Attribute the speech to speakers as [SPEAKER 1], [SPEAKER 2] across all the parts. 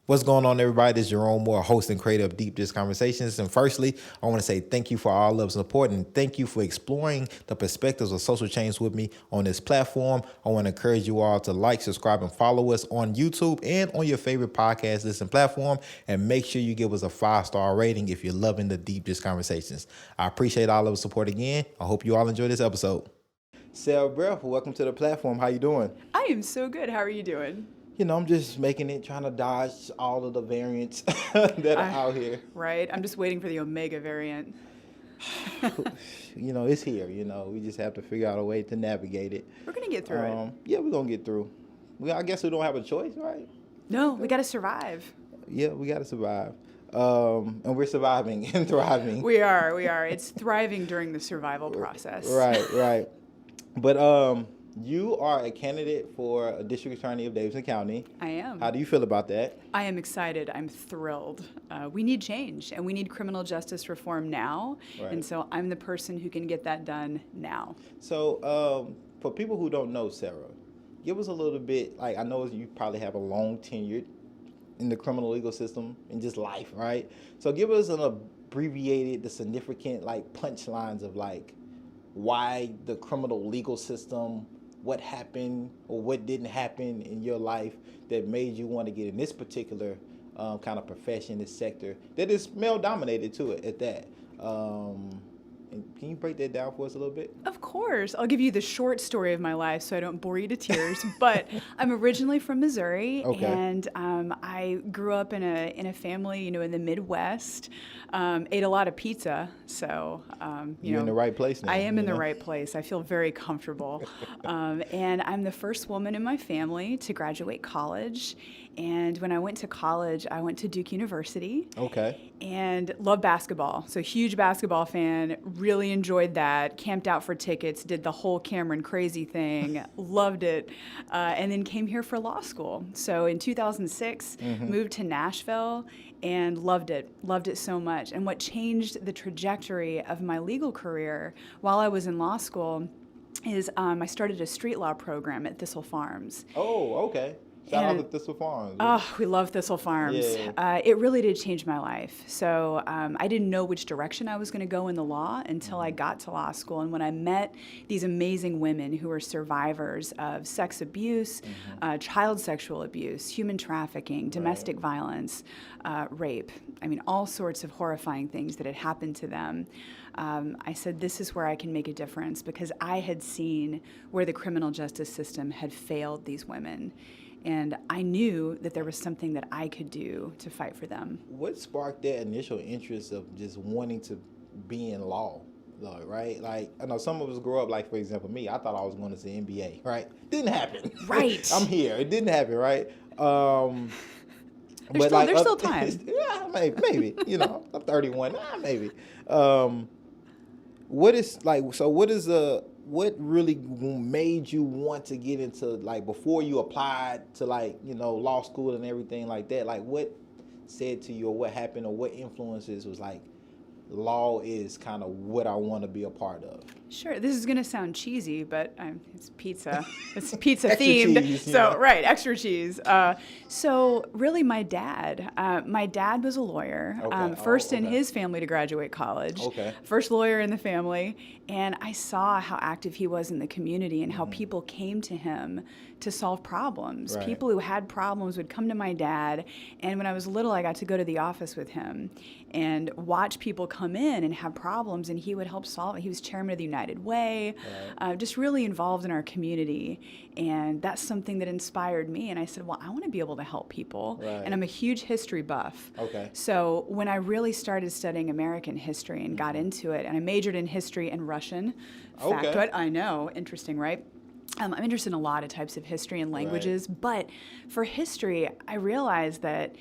[SPEAKER 1] What's going on, everybody? This is Jerome Moore, host and creator of Deep Dish Conversations. And firstly, I want to say thank you for all love and support, and thank you for exploring the perspectives of social change with me on this platform. I want to encourage you all to like, subscribe, and follow us on YouTube and on your favorite podcast listen platform. And make sure you give us a 5-star rating if you're loving the Deep Dish Conversations. I appreciate all of the support again. I hope you all enjoy this episode. Sara, Beth, welcome to the platform. How you doing?
[SPEAKER 2] I am so good. How are you doing?
[SPEAKER 1] You know, I'm just making it, trying to dodge all of the variants that are out here.
[SPEAKER 2] Right. I'm just waiting for the Omega variant.
[SPEAKER 1] You know, it's here. You know, we just have to figure out a way to navigate it.
[SPEAKER 2] We're going to get through it.
[SPEAKER 1] Yeah, we're going to get through. I guess we don't have a choice, right?
[SPEAKER 2] No, we got to survive.
[SPEAKER 1] Yeah, we got to survive. And we're surviving and thriving.
[SPEAKER 2] We are. It's thriving during the survival process.
[SPEAKER 1] Right. But you are a candidate for a district attorney of Davidson County.
[SPEAKER 2] I am.
[SPEAKER 1] How do you feel about that?
[SPEAKER 2] I am excited. I'm thrilled. We need change, and we need criminal justice reform now.
[SPEAKER 1] Right.
[SPEAKER 2] And so I'm the person who can get that done now.
[SPEAKER 1] So for people who don't know Sara, give us a little bit, like I know you probably have a long tenure in the criminal legal system and just life, right? So give us an abbreviated, the significant like punchlines of like why the criminal legal system, what happened or what didn't happen in your life that made you want to get in this particular kind of profession, this sector that is male dominated to it at that. And can you break that down for us a little bit?
[SPEAKER 2] Of course. I'll give you the short story of my life so I don't bore you to tears. But I'm originally from Missouri, and I grew up in a family, in the Midwest. Ate a lot of pizza, so
[SPEAKER 1] You're in the right place now.
[SPEAKER 2] I am in the right place. I feel very comfortable, and I'm the first woman in my family to graduate college. And when I went to college, I went to Duke University.
[SPEAKER 1] Okay.
[SPEAKER 2] And love basketball. So huge basketball fan, really enjoyed that, camped out for tickets, did the whole Cameron crazy thing, loved it, and then came here for law school. So in 2006, moved to Nashville and loved it so much. And what changed the trajectory of my legal career while I was in law school is I started a street law program at Thistle Farms.
[SPEAKER 1] Oh, okay. Shout out to Thistle Farms.
[SPEAKER 2] Oh, we love Thistle Farms.
[SPEAKER 1] Yeah.
[SPEAKER 2] It really did change my life. So I didn't know which direction I was going to go in the law until I got to law school. And when I met these amazing women who were survivors of sex abuse, child sexual abuse, human trafficking, domestic violence, rape, all sorts of horrifying things that had happened to them, I said, this is where I can make a difference, because I had seen where the criminal justice system had failed these women. And I knew that there was something that I could do to fight for them.
[SPEAKER 1] What sparked that initial interest of just wanting to be in law, right? Like, I know some of us grow up, like, for example, me, I thought I was going to the NBA, right? Didn't happen.
[SPEAKER 2] Right.
[SPEAKER 1] I'm here. It didn't happen, right?
[SPEAKER 2] There's still time.
[SPEAKER 1] Yeah, maybe. I'm 31. Maybe. What really made you want to get into, like, before you applied to, like, law school and everything like that? Like, what said to you, or what happened, or what influences was like, law is kind of what I want to be a part of?
[SPEAKER 2] Sure. This is going to sound cheesy, but it's pizza. It's pizza
[SPEAKER 1] Extra
[SPEAKER 2] themed.
[SPEAKER 1] cheese,
[SPEAKER 2] So, right, extra cheese. So really my dad was a lawyer, first in his family to graduate college, first lawyer in the family. And I saw how active he was in the community and how people came to him to solve problems. Right. People who had problems would come to my dad. And when I was little, I got to go to the office with him and watch people come in and have problems, and he would help solve it. He was chairman of the United Way, just really involved in our community. And that's something that inspired me. And I said, well, I want to be able to help people. Right. And I'm a huge history buff. Okay. So when I really started studying American history and got into it, and I majored in history and Russian. Factoid. I know. Interesting, right? I'm interested in a lot of types of history and languages, but for history, I realized that,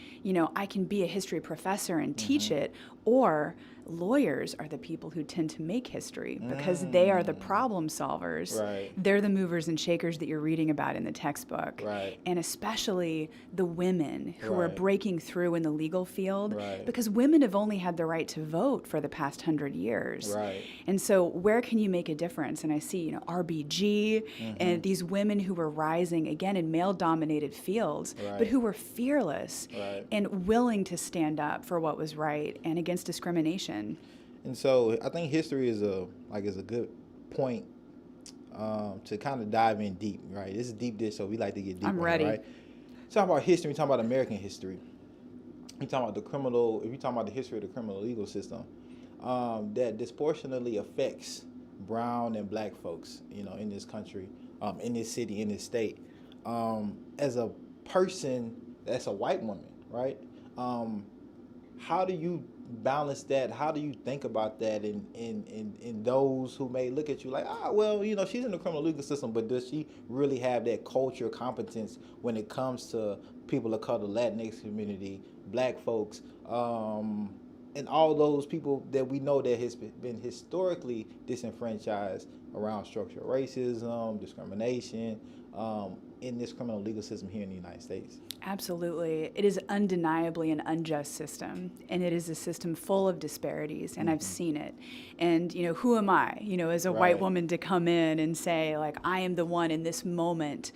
[SPEAKER 2] I can be a history professor and teach it, or lawyers are the people who tend to make history because they are the problem solvers.
[SPEAKER 1] Right.
[SPEAKER 2] They're the movers and shakers that you're reading about in the textbook.
[SPEAKER 1] Right.
[SPEAKER 2] And especially the women who are breaking through in the legal field, because women have only had the right to vote for the past 100 years.
[SPEAKER 1] Right.
[SPEAKER 2] And so where can you make a difference? And I see, RBG and these women who were rising, again, in male-dominated fields, but who were fearless and willing to stand up for what was right and against discrimination.
[SPEAKER 1] And so I think history is a good point to kind of dive in deep, right? This is deep dish, so we like to get deep.
[SPEAKER 2] I'm ready.
[SPEAKER 1] Right? Talk about history. We talk about American history. We talk about if you talk about the history of the criminal legal system, that disproportionately affects brown and black folks, in this country, in this city, in this state. As a person that's a white woman, right? How do you balance that? How do you think about that in those who may look at you like, she's in the criminal legal system, but does she really have that culture competence when it comes to people of color, Latinx community, black folks, and all those people that we know that has been historically disenfranchised around structural racism, discrimination, in this criminal legal system here in the United States?
[SPEAKER 2] Absolutely. It is undeniably an unjust system, and it is a system full of disparities, and I've seen it. And, who am I, as a white woman to come in and say, like, I am the one in this moment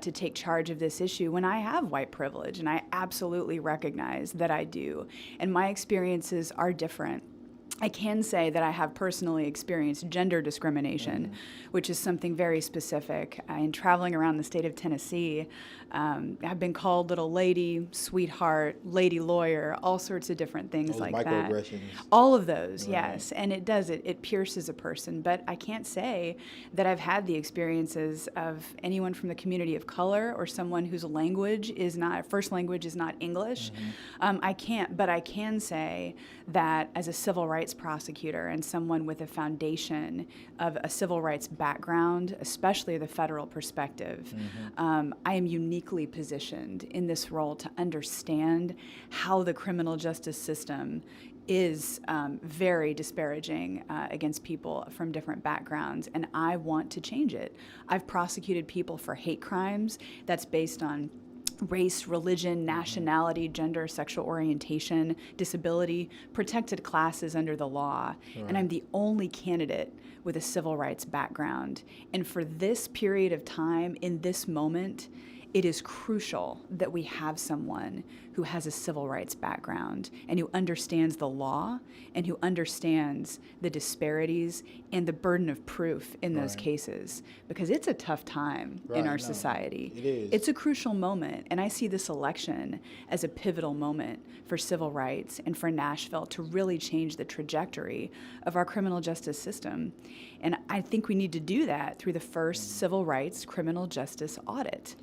[SPEAKER 2] to take charge of this issue when I have white privilege, and I absolutely recognize that I do. And my experiences are different. I can say that I have personally experienced gender discrimination, which is something very specific. In traveling around the state of Tennessee, I've been called little lady, sweetheart, lady lawyer, all sorts of different things
[SPEAKER 1] those
[SPEAKER 2] like
[SPEAKER 1] microaggressions.
[SPEAKER 2] that. All of those, yes. And it pierces a person. But I can't say that I've had the experiences of anyone from the community of color or someone whose first language is not English. I can't, but I can say that as a civil rights prosecutor and someone with a foundation of a civil rights background, especially the federal perspective, I am uniquely positioned in this role to understand how the criminal justice system is very disparaging against people from different backgrounds, and I want to change it. I've prosecuted people for hate crimes that's based on race, religion, nationality, gender, sexual orientation, disability, protected classes under the law. And I'm the only candidate with a civil rights background. And for this period of time, in this moment, it is crucial that we have someone who has a civil rights background and who understands the law and who understands the disparities and the burden of proof in those cases, because it's a tough time in our society.
[SPEAKER 1] It is.
[SPEAKER 2] It's a crucial moment, and I see this election as a pivotal moment for civil rights and for Nashville to really change the trajectory of our criminal justice system. And I think we need to do that through the first civil rights criminal justice audit.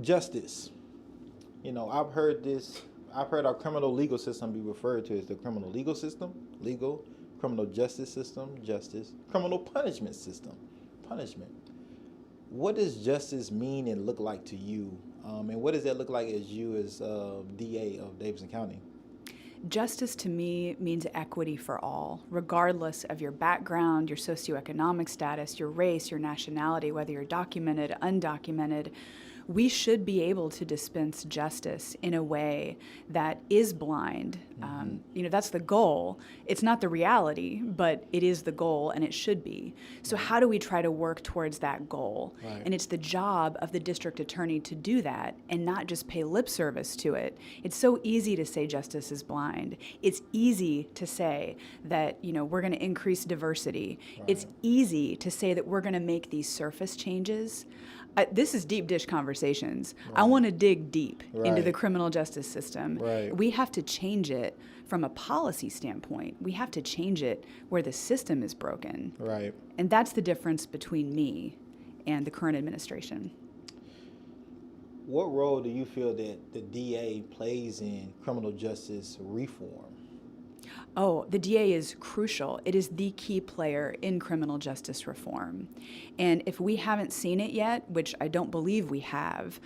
[SPEAKER 1] Justice. I've heard our criminal legal system be referred to as the criminal legal system, legal, criminal justice system, justice, criminal punishment system, punishment. What does justice mean and look like to you? And what does that look like as you as DA of Davidson County?
[SPEAKER 2] Justice to me means equity for all, regardless of your background, your socioeconomic status, your race, your nationality, whether you're documented, undocumented. We should be able to dispense justice in a way that is blind. That's the goal. It's not the reality, but it is the goal, and it should be. So how do we try to work towards that goal? And it's the job of the district attorney to do that and not just pay lip service to it. It's so easy to say justice is blind. It's easy to say that, we're going to increase diversity. It's easy to say that we're going to make these surface changes. This is deep dish conversations. I want to dig deep into the criminal justice system. We have to change it from a policy standpoint. We have to change it where the system is broken. And that's the difference between me and the current administration.
[SPEAKER 1] What role do you feel that the DA plays in criminal justice reform?
[SPEAKER 2] Oh, the DA is crucial. It is the key player in criminal justice reform. And if we haven't seen it yet, which I don't believe we have,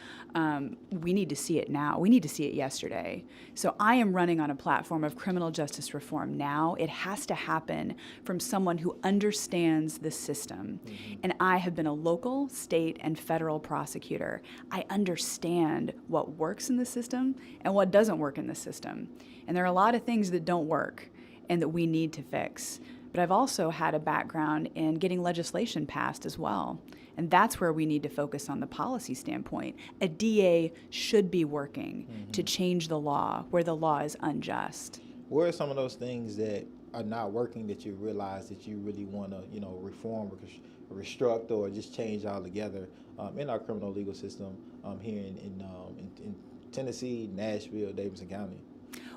[SPEAKER 2] we need to see it now. We need to see it yesterday. So I am running on a platform of criminal justice reform now. It has to happen from someone who understands the system. And I have been a local, state, and federal prosecutor. I understand what works in the system and what doesn't work in the system. And there are a lot of things that don't work and that we need to fix. But I've also had a background in getting legislation passed as well. And that's where we need to focus on the policy standpoint. A DA should be working to change the law where the law is unjust.
[SPEAKER 1] What are some of those things that are not working that you realize that you really want to, reform or restruct or just change altogether in our criminal legal system here in Tennessee, Nashville, Davidson County?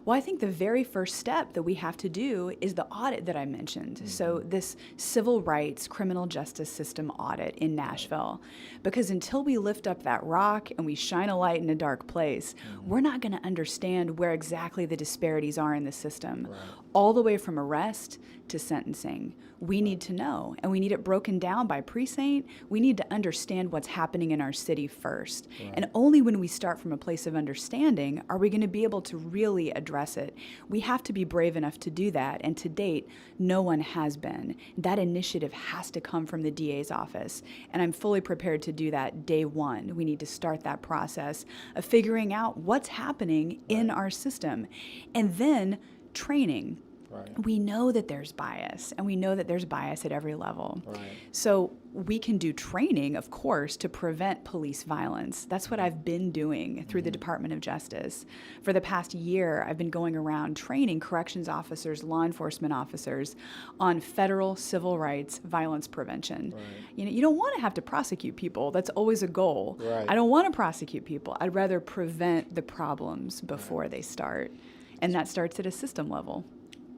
[SPEAKER 2] Well, I think the very first step that we have to do is the audit that I mentioned. So this civil rights criminal justice system audit in Nashville. Because until we lift up that rock and we shine a light in a dark place, we're not going to understand where exactly the disparities are in the system. Right. All the way from arrest to sentencing. We need to know, and we need it broken down by precinct. We need to understand what's happening in our city first. Right. And only when we start from a place of understanding are we going to be able to really address it. We have to be brave enough to do that, and to date, no one has been. That initiative has to come from the DA's office, and I'm fully prepared to do that day one. We need to start that process of figuring out what's happening in our system, and then training. Right. We know that there's bias, and we know that there's bias at every level. Right. So we can do training, of course, to prevent police violence. That's what I've been doing through the Department of Justice. For the past year, I've been going around training corrections officers, law enforcement officers on federal civil rights violence prevention. Right. You don't want to have to prosecute people. That's always a goal. Right. I don't want to prosecute people. I'd rather prevent the problems before they start. And that starts at a system level.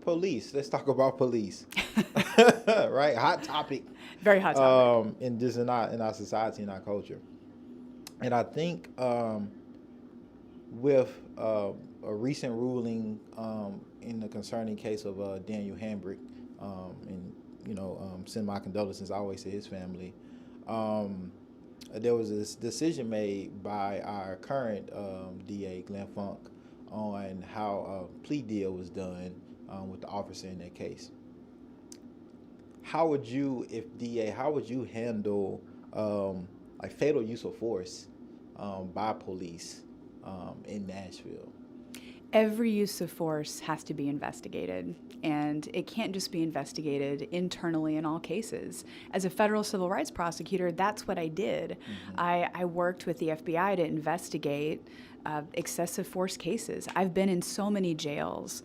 [SPEAKER 1] Police. Let's talk about police. Right? Hot topic.
[SPEAKER 2] Very hot topic.
[SPEAKER 1] In our society, in our culture. And I think with a recent ruling in the concerning case of Daniel Hambrick, send my condolences always to his family. There was this decision made by our current DA, Glenn Funk, on how a plea deal was done with the officer in that case. How would you handle fatal use of force by police in Nashville?
[SPEAKER 2] Every use of force has to be investigated, and it can't just be investigated internally in all cases. As a federal civil rights prosecutor, that's what I did. I worked with the FBI to investigate excessive force cases. I've been in so many jails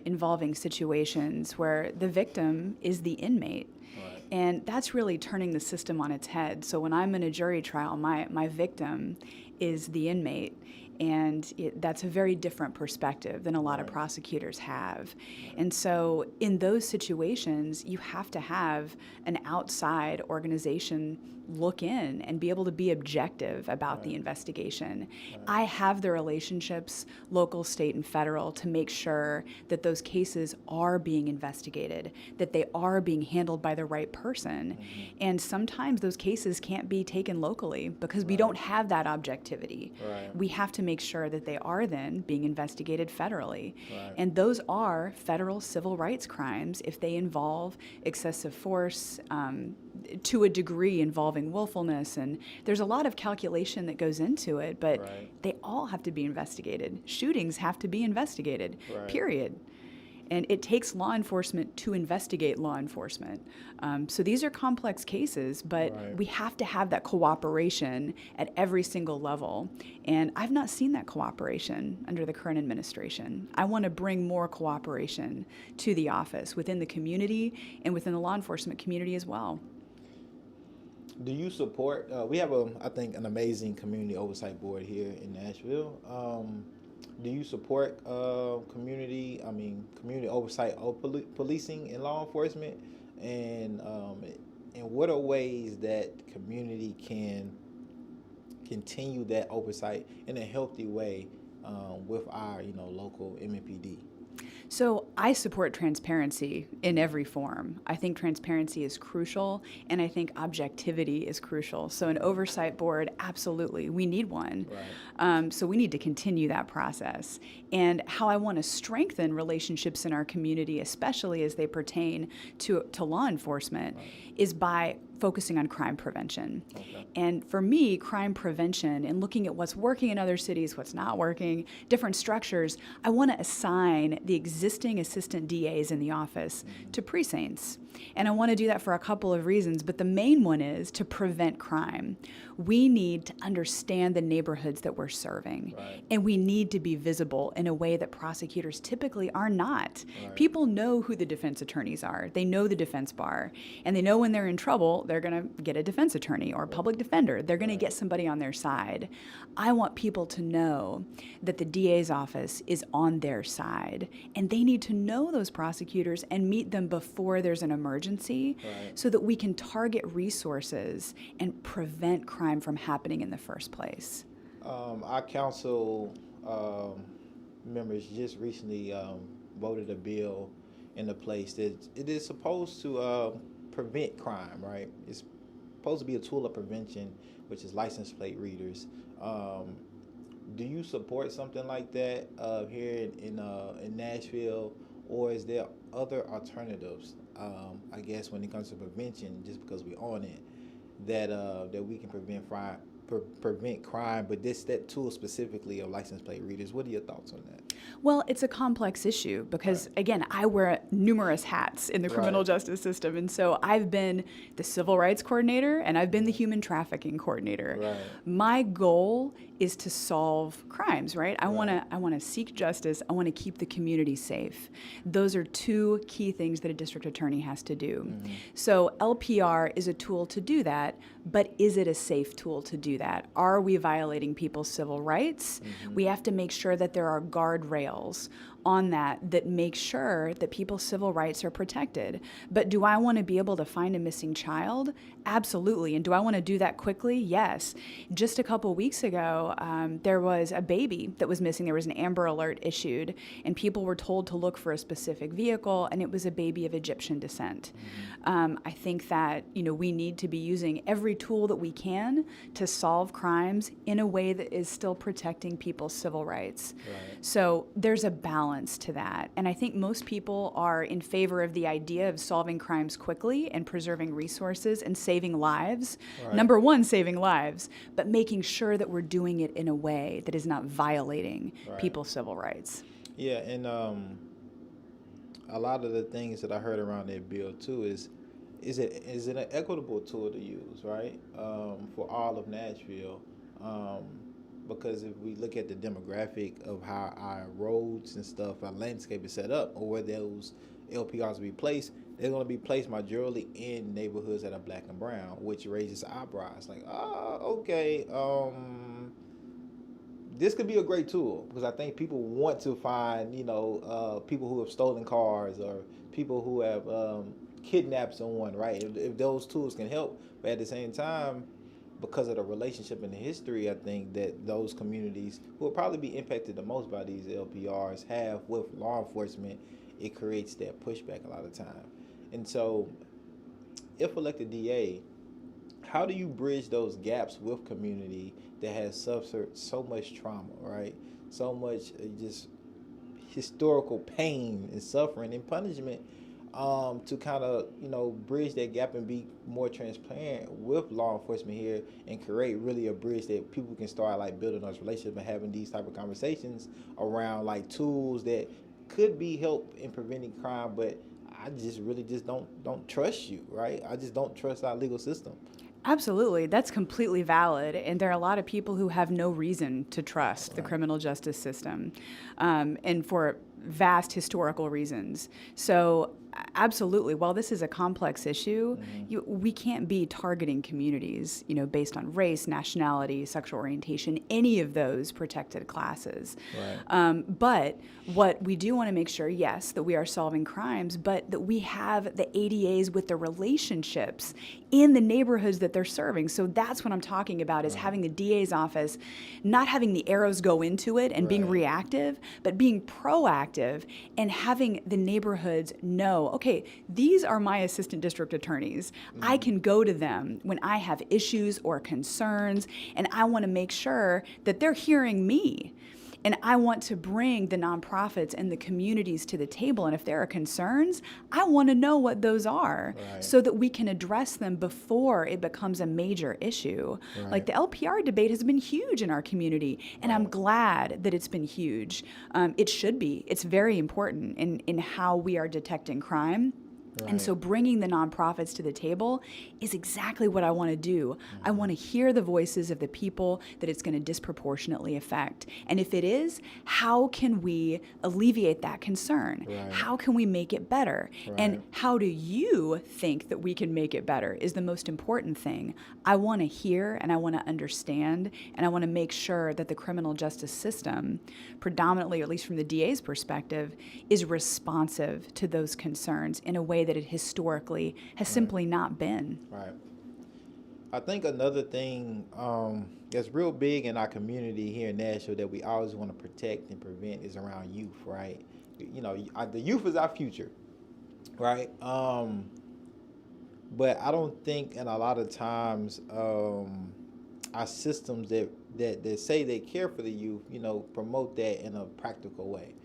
[SPEAKER 2] involving situations where the victim is the inmate. Right. And that's really turning the system on its head. So when I'm in a jury trial, my victim is the inmate. And that's a very different perspective than a lot of prosecutors have. And so in those situations, you have to have an outside organization look in and be able to be objective about the investigation. I have the relationships, local, state, and federal, to make sure that those cases are being investigated, that they are being handled by the right person. And sometimes those cases can't be taken locally because we don't have that objectivity. We have to make sure that they are then being investigated federally. And those are federal civil rights crimes if they involve excessive force, to a degree involving willfulness, and there's a lot of calculation that goes into it, but they all have to be investigated. Shootings have to be investigated, period. And it takes law enforcement to investigate law enforcement. So these are complex cases, but we have to have that cooperation at every single level. And I've not seen that cooperation under the current administration. I want to bring more cooperation to the office within the community and within the law enforcement community as well.
[SPEAKER 1] Do you support, we have I think an amazing community oversight board here in Nashville. Do you support community oversight of policing and law enforcement? And what are ways that community can continue that oversight in a healthy way with our local MMPD?
[SPEAKER 2] So I support transparency in every form. I think transparency is crucial, and I think objectivity is crucial. So an oversight board, absolutely, we need one. Right. So we need to continue that process. And how I want to strengthen relationships in our community, especially as they pertain to law enforcement, right, is by focusing on crime prevention. Okay. And for me, crime prevention and looking at what's working in other cities, what's not working, different structures, I want to assign the existing assistant DAs in the office to precincts. And I want to do that for a couple of reasons, but the main one is to prevent crime. We need to understand the neighborhoods that we're serving, right, and we need to be visible in a way that prosecutors typically are not. Right. People know who the defense attorneys are. They know the defense bar, and they know when they're in trouble, they're going to get a defense attorney or a public defender. They're going to get somebody on their side. I want people to know that the DA's office is on their side, and they need to know those prosecutors and meet them before there's an emergency, right, so that we can target resources and prevent crime from happening in the first place.
[SPEAKER 1] Our council members just recently voted a bill into place that it is supposed to prevent crime, right? It's supposed to be a tool of prevention, which is license plate readers. Do you support something like that here in Nashville, or is there other alternatives? I guess when it comes to prevention, just because we're on it, that we can prevent crime, but that tool specifically of license plate readers. What are your thoughts on that?
[SPEAKER 2] Well, it's a complex issue because, right, again, I wear numerous hats in the criminal right. justice system. And so I've been the civil rights coordinator and I've been the human trafficking coordinator. Right. My goal is to solve crimes, right? I want to seek justice. I want to keep the community safe. Those are two key things that a district attorney has to do. Mm-hmm. So LPR is a tool to do that, but is it a safe tool to do that? Are we violating people's civil rights? Mm-hmm. We have to make sure that there are guardrails on that make sure that people's civil rights are protected. But do I want to be able to find a missing child? Absolutely. And do I want to do that quickly? Yes. Just a couple weeks ago, there was a baby that was missing. There was an Amber Alert issued, and people were told to look for a specific vehicle, and it was a baby of Egyptian descent. Mm-hmm. I think that we need to be using every tool that we can to solve crimes in a way that is still protecting people's civil rights. Right. So there's a balance to that. And I think most people are in favor of the idea of solving crimes quickly and preserving resources and saving lives. Right. Number one, saving lives, but making sure that we're doing it in a way that is not violating right. people's civil rights.
[SPEAKER 1] Yeah, and a lot of the things that I heard around that bill too is it an equitable tool to use, right? For all of Nashville. Because if we look at the demographic of how our roads and stuff, our landscape is set up, or where those LPRs will be placed, they're going to be placed majorly in neighborhoods that are black and brown, which raises eyebrows. Like, okay, this could be a great tool, because I think people want to find, people who have stolen cars or people who have kidnapped someone, right? If those tools can help, but at the same time, because of the relationship and the history, I think that those communities who will probably be impacted the most by these LPRs have with law enforcement, it creates that pushback a lot of time. And so if elected DA, how do you bridge those gaps with community that has suffered so much trauma, right? So much just historical pain and suffering and punishment, to kind of, bridge that gap and be more transparent with law enforcement here and create really a bridge that people can start building those relationships and having these type of conversations around tools that could be help in preventing crime, but I just really don't trust you, right? I just don't trust our legal system.
[SPEAKER 2] Absolutely. That's completely valid. And there are a lot of people who have no reason to trust right. the criminal justice system, and for vast historical reasons. So absolutely. While this is a complex issue, we can't be targeting communities, based on race, nationality, sexual orientation, any of those protected classes.
[SPEAKER 1] Right.
[SPEAKER 2] But what we do want to make sure, yes, that we are solving crimes, but that we have the ADAs with the relationships in the neighborhoods that they're serving. So that's what I'm talking about, is having the DA's office, not having the arrows go into it and being reactive, but being proactive and having the neighborhoods know, okay, these are my assistant district attorneys. I can go to them when I have issues or concerns, and I want to make sure that they're hearing me. And I want to bring the nonprofits and the communities to the table. And if there are concerns, I want to know what those are so that we can address them before it becomes a major issue. Like the LPR debate has been huge in our community, and I'm glad that it's been huge. It should be. It's very important in how we are detecting crime. And so bringing the nonprofits to the table is exactly what I want to do. I want to hear the voices of the people that it's going to disproportionately affect. And if it is, how can we alleviate that concern? How can we make it better? And how do you think that we can make it better is the most important thing. I want to hear, and I want to understand, and I want to make sure that the criminal justice system, predominantly, or at least from the DA's perspective, is responsive to those concerns in a way that it historically has simply not been.
[SPEAKER 1] Right. I think another thing that's real big in our community here in Nashville that we always want to protect and prevent is around youth, right? The youth is our future, right? But I don't think, and a lot of times, our systems that say they care for the youth, promote that in a practical way.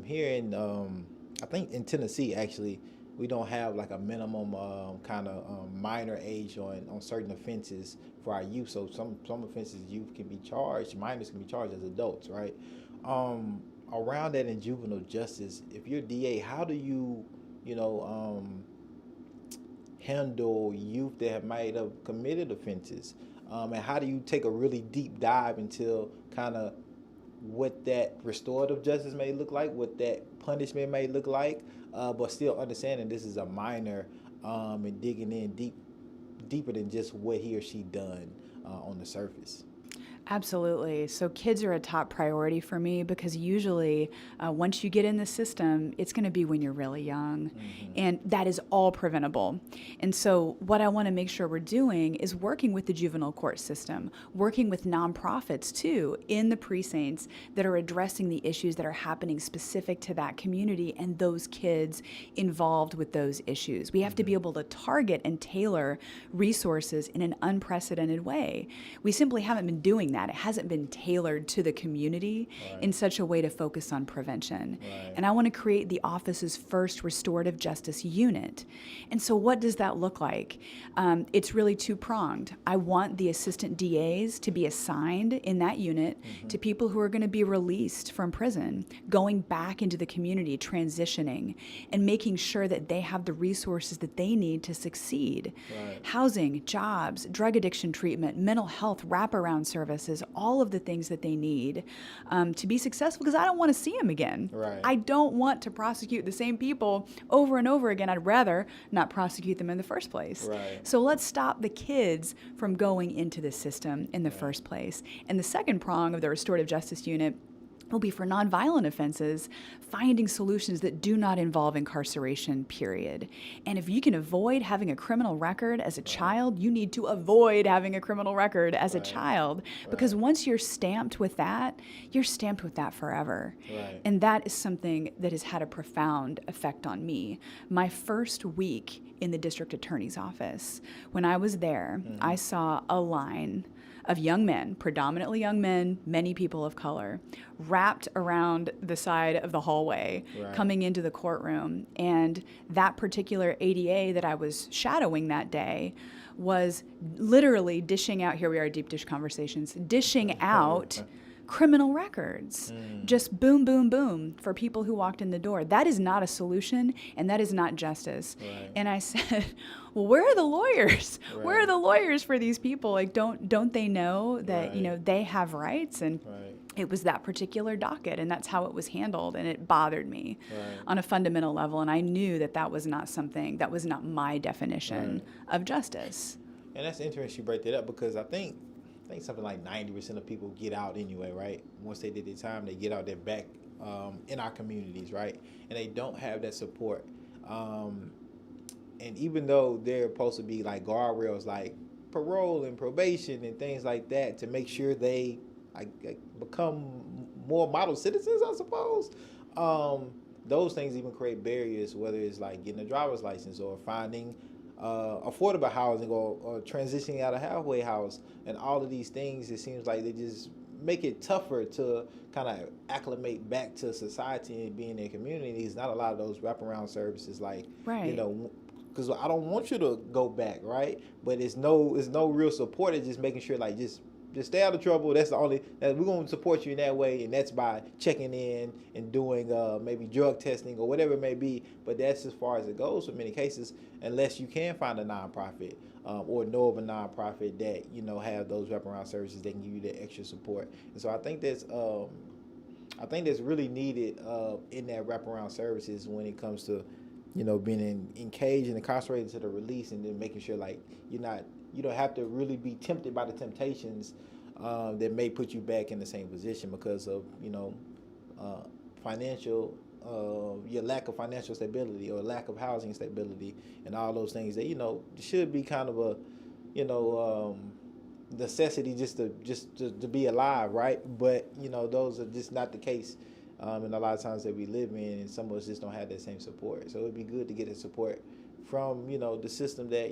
[SPEAKER 1] Here in, I think in Tennessee, actually, we don't have like a minimum minor age on certain offenses for our youth. So some offenses youth can be charged, minors can be charged as adults, right? Around that in juvenile justice, if you're DA, how do you, handle youth that might have committed offenses? And how do you take a really deep dive into kind of what that restorative justice may look like, what that punishment may look like, but still understanding this is a minor, and digging in deeper than just what he or she done on the surface?
[SPEAKER 2] Absolutely. So kids are a top priority for me because usually once you get in the system, it's going to be when you're really young. And that is all preventable. And so what I want to make sure we're doing is working with the juvenile court system, working with nonprofits too in the precincts that are addressing the issues that are happening specific to that community and those kids involved with those issues. We have to be able to target and tailor resources in an unprecedented way. We simply haven't been doing that. It hasn't been tailored to the community in such a way to focus on prevention. And I want to create the office's first restorative justice unit. And so what does that look like? It's really two-pronged. I want the assistant DAs to be assigned in that unit to people who are going to be released from prison, going back into the community, transitioning, and making sure that they have the resources that they need to succeed. Housing, jobs, drug addiction treatment, mental health, wraparound services, all of the things that they need to be successful, because I don't want to see them again. I don't want to prosecute the same people over and over again. I'd rather not prosecute them in the first place. So let's stop the kids from going into the system in the first place. And the second prong of the restorative justice unit will be for nonviolent offenses, finding solutions that do not involve incarceration, period. And if you can avoid having a criminal record as a child, you need to avoid having a criminal record as a child, because once you're stamped with that, you're stamped with that forever. And that is something that has had a profound effect on me. My first week in the district attorney's office, when I was there, I saw a line of young men, predominantly young men, many people of color, wrapped around the side of the hallway, coming into the courtroom. And that particular ADA that I was shadowing that day was literally dishing out, here we are, deep dish conversations, dishing out criminal records. Just boom, boom, boom for people who walked in the door. That is not a solution, and that is not justice. And I said, well, where are the lawyers? Where are the lawyers for these people? Like, don't they know that, they have rights? And it was that particular docket, and that's how it was handled, and it bothered me on a fundamental level, and I knew that was not my definition of justice.
[SPEAKER 1] And that's interesting you break that up, because I think something like 90% of people get out anyway, right? Once they did their time, they get out, they're back in our communities, right? And they don't have that support. And even though they're supposed to be like guardrails, like parole and probation and things like that, to make sure they become more model citizens, I suppose. Those things even create barriers, whether it's like getting a driver's license or finding affordable housing or transitioning out of halfway house, and all of these things. It seems like they just make it tougher to kind of acclimate back to society and being in communities. Not a lot of those wraparound services, like because I don't want you to go back, right? But it's no real support. It's just making sure like just stay out of trouble. That's the only that we're going to support you in that way, and that's by checking in and doing maybe drug testing or whatever it may be. But that's as far as it goes in many cases, unless you can find a nonprofit or know of a nonprofit that have those wraparound services that can give you that extra support. And so I think that's really needed in that wraparound services when it comes to being engaged and incarcerated to the release, and then making sure like you don't have to really be tempted by the temptations that may put you back in the same position because of financial your lack of financial stability or lack of housing stability and all those things that should be kind of a necessity just to be alive, right? But those are just not the case. And a lot of times that we live in, and some of us just don't have that same support. So it'd be good to get the support from the system that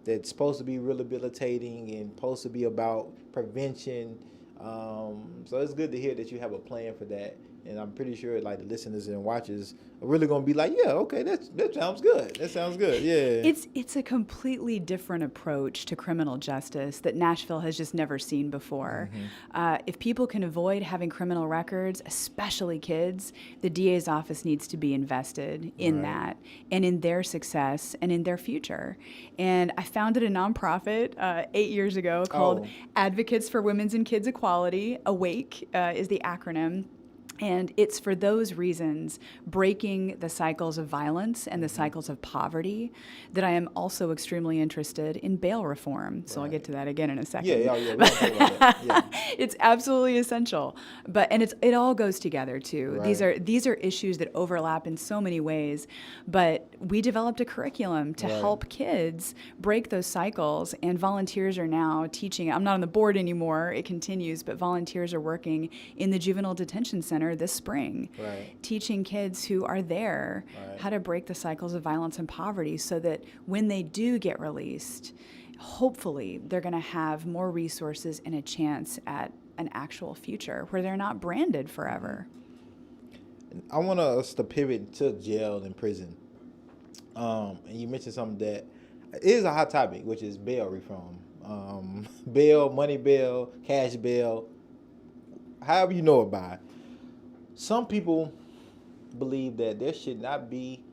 [SPEAKER 1] that's supposed to be rehabilitating and supposed to be about prevention. So it's good to hear that you have a plan for that. And I'm pretty sure like the listeners and watchers are really going to be like, yeah, okay, that sounds good. That sounds good. Yeah.
[SPEAKER 2] It's a completely different approach to criminal justice that Nashville has just never seen before. Mm-hmm. If people can avoid having criminal records, especially kids, the DA's office needs to be invested in that and in their success and in their future. And I founded a nonprofit 8 years ago called Advocates for Women's and Kids Equality. AWAKE is the acronym. And it's for those reasons, breaking the cycles of violence and the cycles of poverty, that I am also extremely interested in bail reform. So I'll get to that again in a second.
[SPEAKER 1] Yeah.
[SPEAKER 2] It's absolutely essential. And it all goes together too.
[SPEAKER 1] Right.
[SPEAKER 2] These are issues that overlap in so many ways. But we developed a curriculum to help kids break those cycles, and volunteers are now teaching. I'm not on the board anymore. It continues, but volunteers are working in the juvenile detention center this spring, teaching kids who are there how to break the cycles of violence and poverty, so that when they do get released, hopefully they're going to have more resources and a chance at an actual future where they're not branded forever.
[SPEAKER 1] I want us to pivot to jail and prison. And you mentioned something that is a hot topic, which is bail reform. Bail, money bail, cash bail, however you know it by. Some people believe that there should not be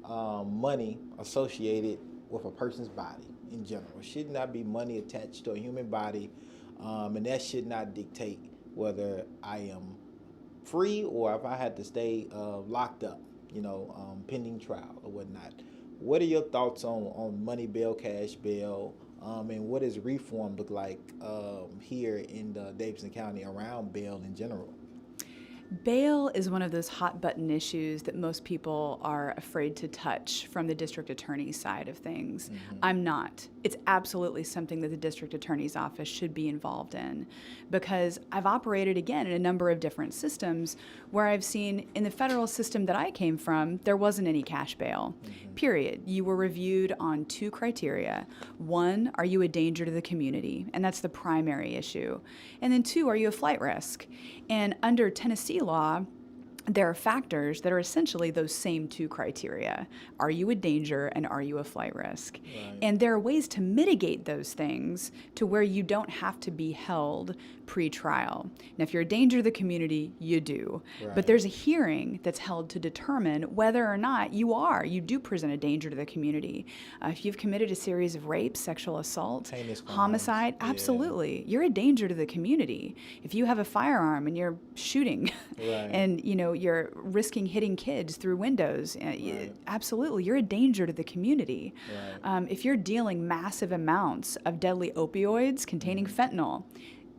[SPEAKER 1] money associated with a person's body in general. It should not be money attached to a human body, and that should not dictate whether I am free or if I had to stay locked up, pending trial or whatnot. What are your thoughts on money bail, cash bail, and what does reform look like here in Davidson County around bail in general?
[SPEAKER 2] Bail is one of those hot button issues that most people are afraid to touch from the district attorney's side of things. Mm-hmm. I'm not. It's absolutely something that the district attorney's office should be involved in, because I've operated, again, in a number of different systems where I've seen in the federal system that I came from, there wasn't any cash bail, period. You were reviewed on two criteria. One, are you a danger to the community? And that's the primary issue. And then two, are you a flight risk? And under Tennessee law, there are factors that are essentially those same two criteria. Are you a danger and are you a flight risk? Right. And there are ways to mitigate those things to where you don't have to be held pre-trial. Now, if you're a danger to the community, you do. Right. But there's a hearing that's held to determine whether or not you do present a danger to the community. If you've committed a series of rapes, sexual assault, homicide, absolutely. You're a danger to the community. If you have a firearm and you're shooting and you're risking hitting kids through windows, absolutely, you're a danger to the community. Right. If you're dealing massive amounts of deadly opioids containing fentanyl,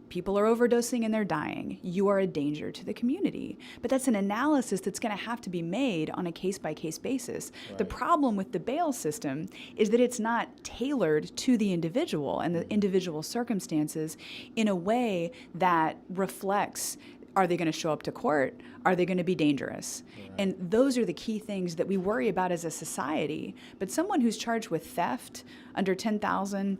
[SPEAKER 2] people are overdosing and they're dying, you are a danger to the community. But that's an analysis that's going to have to be made on a case-by-case basis. Right. The problem with the bail system is that it's not tailored to the individual and the individual circumstances in a way that reflects, are they going to show up to court? Are they going to be dangerous? Right. And those are the key things that we worry about as a society. But someone who's charged with theft under $10,000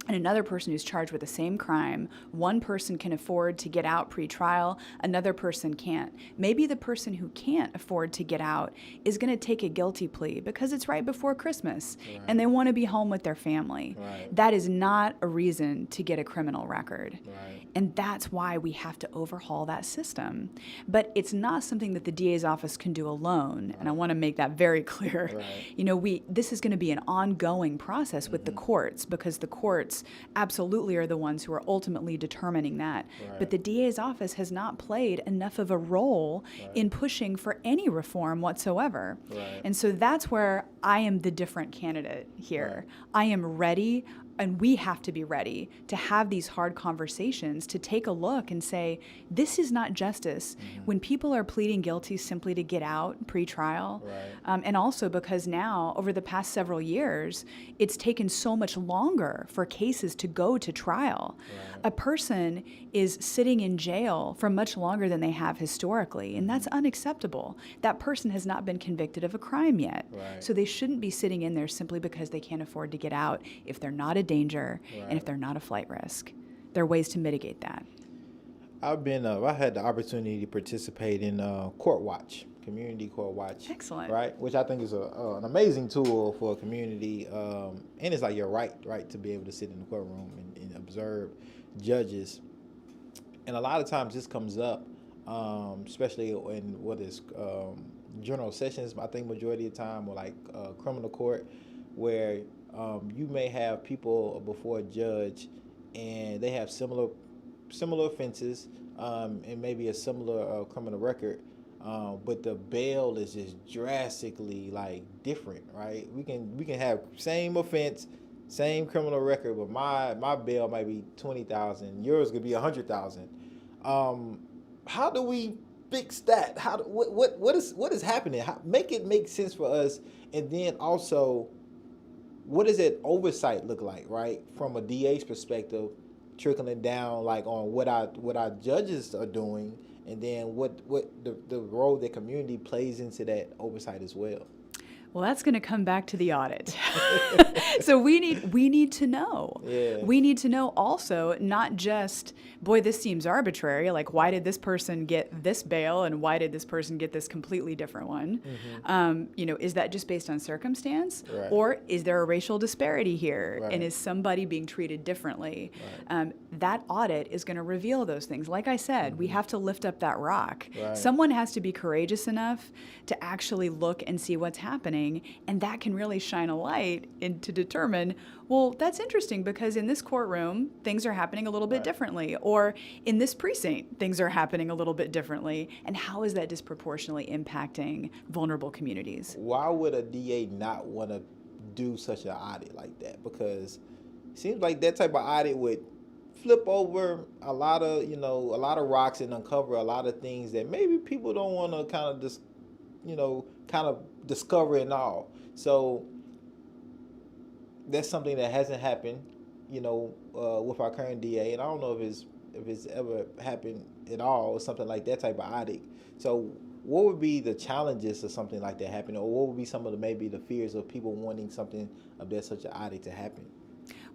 [SPEAKER 2] and another person who's charged with the same crime, one person can afford to get out pre-trial, another person can't. Maybe the person who can't afford to get out is going to take a guilty plea because it's right before Christmas and they want to be home with their family. Right. That is not a reason to get a criminal record. Right. And that's why we have to overhaul that system. But it's not something that the DA's office can do alone, and I want to make that very clear. Right. This is going to be an ongoing process with the courts, because the courts absolutely are the ones who are ultimately determining that. Right. But the DA's office has not played enough of a role in pushing for any reform whatsoever. Right. And so that's where I am the different candidate here. Right. I am ready, and we have to be ready to have these hard conversations, to take a look and say, this is not justice. When people are pleading guilty simply to get out pre-trial, and also because now, over the past several years, it's taken so much longer for cases to go to trial. Right. A person is sitting in jail for much longer than they have historically, and that's unacceptable. That person has not been convicted of a crime yet. Right. So they shouldn't be sitting in there simply because they can't afford to get out if they're not a danger and if they're not a flight risk. There are ways to mitigate that.
[SPEAKER 1] I had the opportunity to participate in Court Watch, Community Court Watch.
[SPEAKER 2] Excellent.
[SPEAKER 1] Right, which I think is an amazing tool for a community, and it's like your right to be able to sit in the courtroom and observe judges. And a lot of times this comes up, especially in what is general sessions, I think majority of the time, or like criminal court, where you may have people before a judge and they have similar offenses and maybe a similar criminal record, but the bail is just drastically different, right? We can have same offense, same criminal record, but my bail might be $20,000, yours could be $100,000. How do we fix that? What is happening? Make it make sense for us, and then also, what does that oversight look like, right? From a DA's perspective, trickling down on what our judges are doing, and then what the role the community plays into that oversight as well.
[SPEAKER 2] Well, that's going to come back to the audit. So we need to know. Yeah. We need to know also, not just, boy, this seems arbitrary. Like, why did this person get this bail and why did this person get this completely different one? Mm-hmm. Is that just based on circumstance? Right. Or is there a racial disparity here? Right. And is somebody being treated differently? Right. That audit is going to reveal those things. Like I said, we have to lift up that rock. Right. Someone has to be courageous enough to actually look and see what's happening. And that can really shine a light to determine, well, that's interesting because in this courtroom, things are happening a little bit differently. Or in this precinct, things are happening a little bit differently. And how is that disproportionately impacting vulnerable communities? Why
[SPEAKER 1] would a DA not want to do such an audit like that? Because it seems like that type of audit would flip over a lot of rocks and uncover a lot of things that maybe people don't want to kind of discover and all. So that's something that hasn't happened, with our current DA, and I don't know if it's ever happened at all or something like that type of audit. So what would be the challenges of something like that happening, or what would be some of maybe the fears of people wanting something of that such an audit to happen?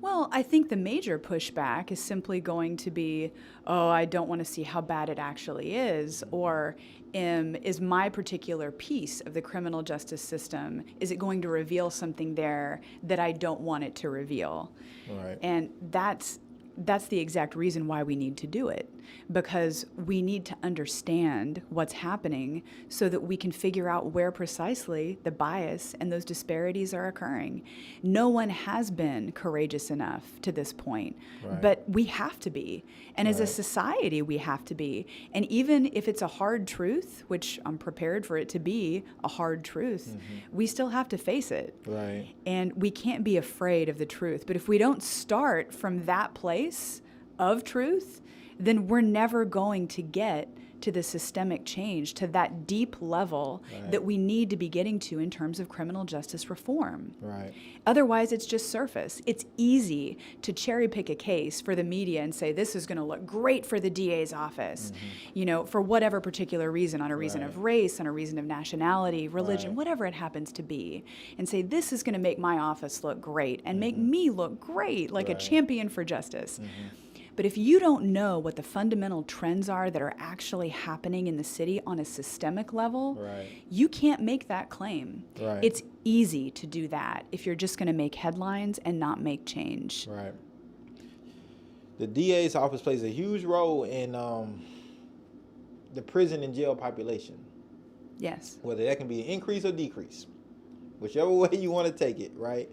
[SPEAKER 2] Well, I think the major pushback is simply going to be, oh, I don't want to see how bad it actually is, or is my particular piece of the criminal justice system, is it going to reveal something there that I don't want it to reveal?
[SPEAKER 1] Right.
[SPEAKER 2] And that's the exact reason why we need to do it, because we need to understand what's happening so that we can figure out where precisely the bias and those disparities are occurring. No one has been courageous enough to this point,
[SPEAKER 1] Right.
[SPEAKER 2] but we have to be. And as a
[SPEAKER 1] Right.
[SPEAKER 2] society, we have to be. And even if it's a hard truth, which I'm prepared for it to be a hard truth, we still have to face it.
[SPEAKER 1] Right.
[SPEAKER 2] And we can't be afraid of the truth. But if we don't start from that place of truth, then we're never going to get to the systemic change, to that deep level
[SPEAKER 1] Right.
[SPEAKER 2] that we need to be getting to in terms of criminal justice reform.
[SPEAKER 1] Right.
[SPEAKER 2] Otherwise, it's just surface. It's easy to cherry pick a case for the media and say, this is going to look great for the DA's office, for whatever particular reason, on a reason
[SPEAKER 1] Right.
[SPEAKER 2] of race, on a reason of nationality, religion,
[SPEAKER 1] Right.
[SPEAKER 2] whatever it happens to be, and say, this is going to make my office look great and make me look great, like a
[SPEAKER 1] Right.
[SPEAKER 2] champion for justice. But if you don't know what the fundamental trends are that are actually happening in the city on a systemic level,
[SPEAKER 1] Right.
[SPEAKER 2] you can't make that claim.
[SPEAKER 1] Right.
[SPEAKER 2] It's easy to do that if you're just going to make headlines and not make change.
[SPEAKER 1] Right. The DA's office plays a huge role in the prison and jail population.
[SPEAKER 2] Yes.
[SPEAKER 1] Whether that can be an increase or decrease, whichever way you want to take it, right?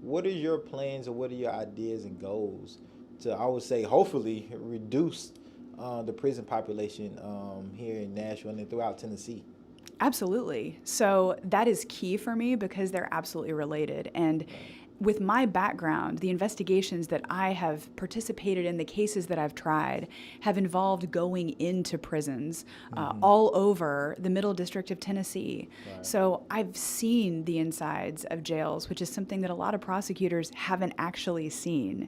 [SPEAKER 1] What are your plans or what are your ideas and goals to, I would say, hopefully reduce the prison population here in Nashville and throughout Tennessee?
[SPEAKER 2] Absolutely. So that is key for me because they're absolutely related. And with my background, the investigations that I have participated in, the cases that I've tried, have involved going into prisons all over the Middle District of Tennessee.
[SPEAKER 1] Right.
[SPEAKER 2] So I've seen the insides of jails, which is something that a lot of prosecutors haven't actually seen.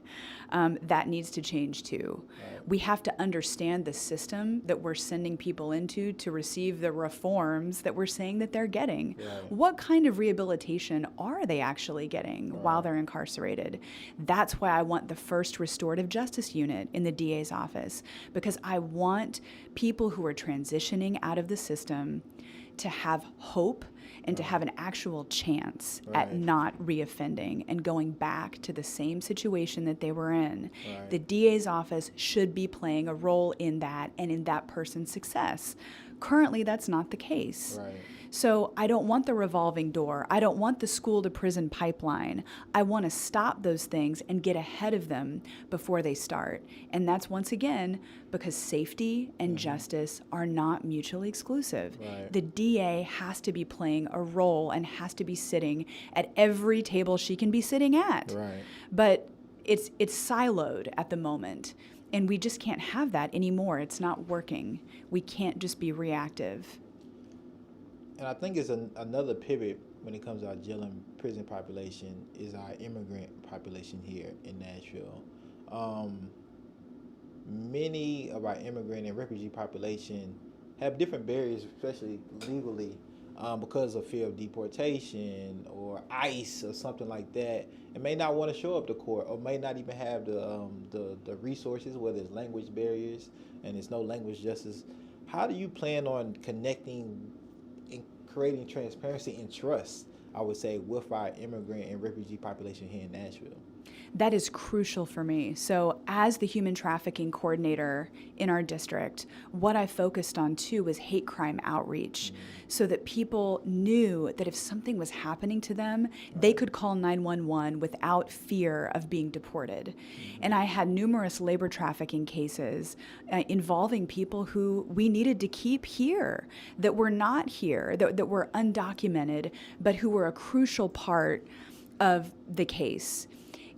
[SPEAKER 2] That needs to change too.
[SPEAKER 1] Right.
[SPEAKER 2] We have to understand the system that we're sending people into to receive the reforms that we're saying that they're getting.
[SPEAKER 1] Right.
[SPEAKER 2] What kind of rehabilitation are they actually getting while they're incarcerated? That's why I want the first restorative justice unit in the DA's office, because I want people who are transitioning out of the system to have hope and to have an actual chance at not reoffending and going back to the same situation that they were in.
[SPEAKER 1] Right.
[SPEAKER 2] The DA's office should be playing a role in that and in that person's success. Currently, that's not the case.
[SPEAKER 1] Right.
[SPEAKER 2] So I don't want the revolving door. I don't want the school to prison pipeline. I want to stop those things and get ahead of them before they start. And that's once again because safety and justice are not mutually exclusive.
[SPEAKER 1] Right.
[SPEAKER 2] The DA has to be playing a role and has to be sitting at every table she can be sitting at.
[SPEAKER 1] Right.
[SPEAKER 2] But it's siloed at the moment. And we just can't have that anymore. It's not working. We can't just be reactive.
[SPEAKER 1] And I think it's another pivot when it comes to our jail and prison population is our immigrant population here in Nashville. Many of our immigrant and refugee population have different barriers, especially legally, because of fear of deportation or ICE or something like that, and may not want to show up to court or may not even have the resources, whether it's language barriers and there's no language justice. How do you plan on connecting and creating transparency and trust, I would say, with our immigrant and refugee population here in Nashville?
[SPEAKER 2] That is crucial for me. So as the human trafficking coordinator in our district, what I focused on too was hate crime outreach, so that people knew that if something was happening to them, they could call 911 without fear of being deported. And I had numerous labor trafficking cases involving people who we needed to keep here, that were not here, that were undocumented, but who were a crucial part of the case,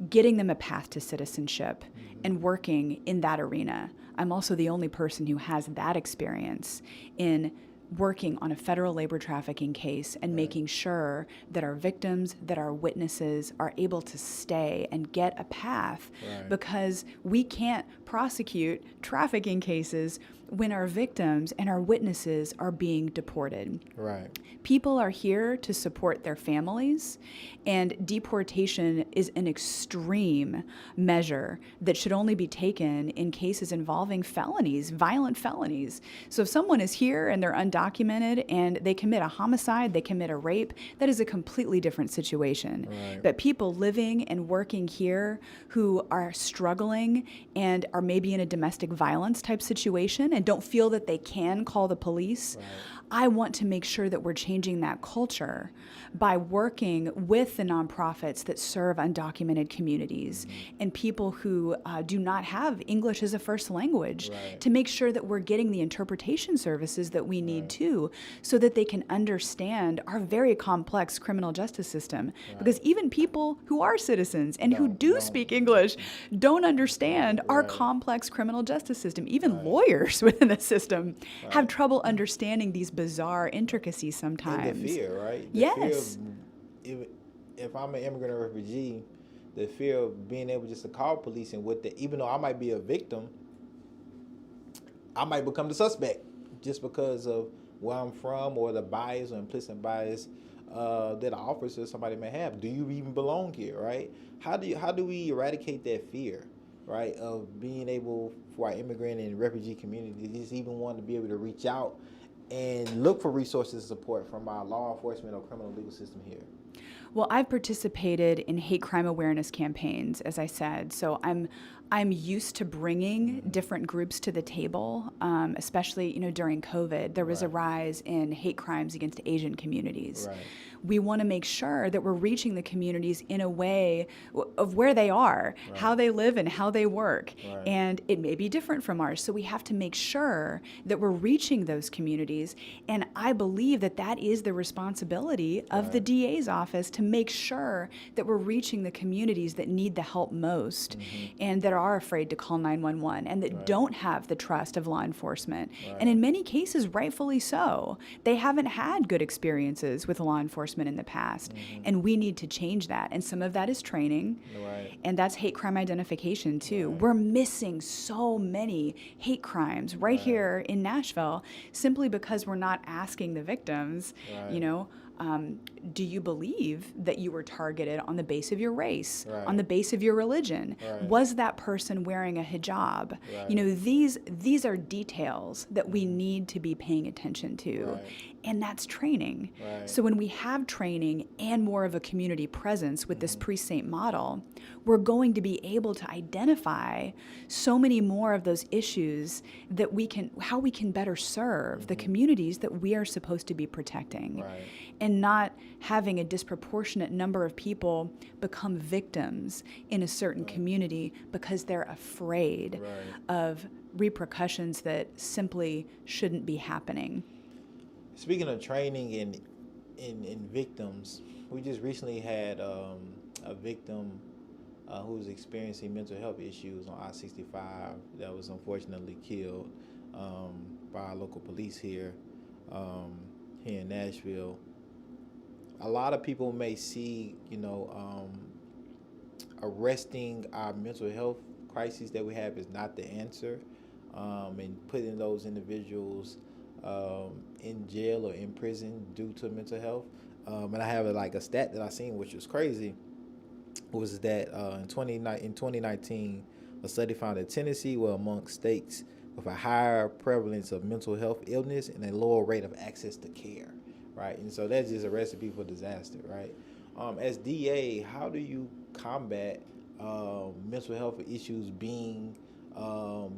[SPEAKER 2] getting them a path to citizenship and working in that arena. I'm also the only person who has that experience in working on a federal labor trafficking case and making sure that our victims, that our witnesses are able to stay and get a path, because we can't prosecute trafficking cases when our victims and our witnesses are being deported.
[SPEAKER 1] Right.
[SPEAKER 2] People are here to support their families, and deportation is an extreme measure that should only be taken in cases involving felonies, violent felonies. So if someone is here and they're undocumented and they commit a homicide, they commit a rape, that is a completely different situation.
[SPEAKER 1] Right.
[SPEAKER 2] But people living and working here who are struggling and are maybe in a domestic violence type situation and don't feel that they can call the police, right. I want to make sure that we're changing that culture by working with the nonprofits that serve undocumented communities and people who do not have English as a first language, right. to make sure that we're getting the interpretation services that we need, right. too, so that they can understand our very complex criminal justice system. Right. Because even people who are citizens and who do speak English don't understand our complex criminal justice system. Even lawyers within the system have trouble understanding these bizarre intricacies sometimes.
[SPEAKER 1] And the fear, right? The
[SPEAKER 2] yes.
[SPEAKER 1] fear of, if I'm an immigrant or refugee, the fear of being able just to call police and even though I might be a victim, I might become the suspect just because of where I'm from or the bias or implicit bias that an officer or somebody may have. Do you even belong here, right? How do we eradicate that fear, right, of being able for our immigrant and refugee community to just even want to be able to reach out and look for resources and support from our law enforcement or criminal legal system here?
[SPEAKER 2] Well, I've participated in hate crime awareness campaigns, as I said, so I'm used to bringing different groups to the table, especially during COVID. There was a rise in hate crimes against Asian communities. Right. We want to make sure that we're reaching the communities in a way of where they are, how they live and how they work. Right. And it may be different from ours, so we have to make sure that we're reaching those communities. And I believe that that is the responsibility of the DA's office, to make sure that we're reaching the communities that need the help most and that are afraid to call 911 and that don't have the trust of law enforcement. And in many cases, rightfully so. They haven't had good experiences with law enforcement in the past, and we need to change that. And some of that is training, and that's hate crime identification too. We're missing so many hate crimes here in Nashville simply because we're not asking the victims, do you believe that you were targeted on the base of your race, on the base of your religion? Was that person wearing a hijab? These are details that we need to be paying attention to. And that's training. So when we have training and more of a community presence with this precinct model, we're going to be able to identify so many more of those issues that how we can better serve the communities that we are supposed to be protecting. And not having a disproportionate number of people become victims in a certain community because they're afraid of repercussions that simply shouldn't be happening.
[SPEAKER 1] Speaking of training in victims, we just recently had a victim who was experiencing mental health issues on I-65 that was unfortunately killed by our local police here in Nashville. A lot of people may see, arresting our mental health crises that we have is not the answer, and putting those individuals in jail or in prison due to mental health. And I have a stat that I seen, which was crazy, was that in 2019, a study found that Tennessee were among states with a higher prevalence of mental health illness and a lower rate of access to care. Right, and so that's just a recipe for disaster, right? As DA, how do you combat mental health issues being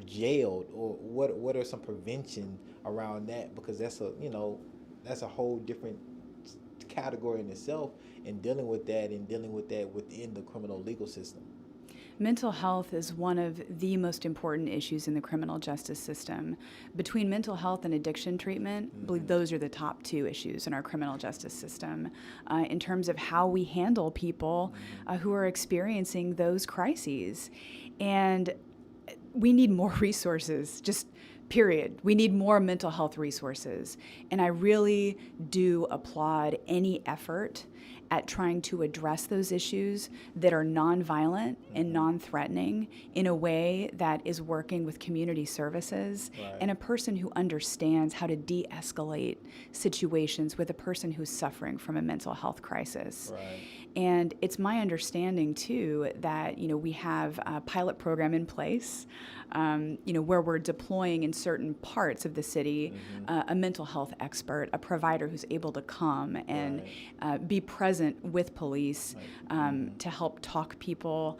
[SPEAKER 1] jailed, or what are some prevention around that? Because that's a whole different category in itself, and dealing with that within the criminal legal system.
[SPEAKER 2] Mental health is one of the most important issues in the criminal justice system. Between mental health and addiction treatment, I believe those are the top two issues in our criminal justice system in terms of how we handle people who are experiencing those crises. And we need more resources, just period. We need more mental health resources. And I really do applaud any effort at trying to address those issues that are nonviolent and non-threatening in a way that is working with community services and a person who understands how to de-escalate situations with a person who's suffering from a mental health crisis. And it's my understanding, too, that, we have a pilot program in place, where we're deploying in certain parts of the city a mental health expert, a provider who's able to come and be present with police to help talk people,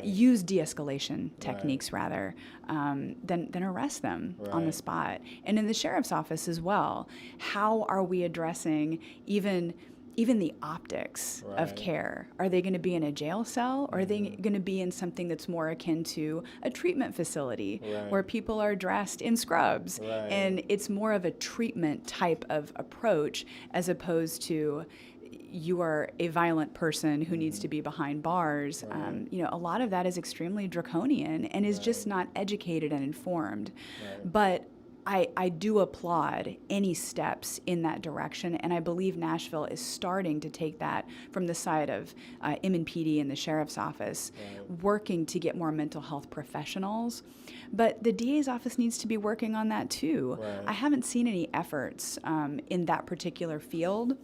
[SPEAKER 2] use de-escalation techniques rather than arrest them on the spot. And in the sheriff's office as well, how are we addressing even the optics of care? Are they going to be in a jail cell, or are they going to be in something that's more akin to a treatment facility where people are dressed in scrubs? And it's more of a treatment type of approach as opposed to you are a violent person who needs to be behind bars. A lot of that is extremely draconian and is just not educated and informed. But I do applaud any steps in that direction, and I believe Nashville is starting to take that from the side of M&PD and the sheriff's office, working to get more mental health professionals. But the DA's office needs to be working on that too. I haven't seen any efforts in that particular field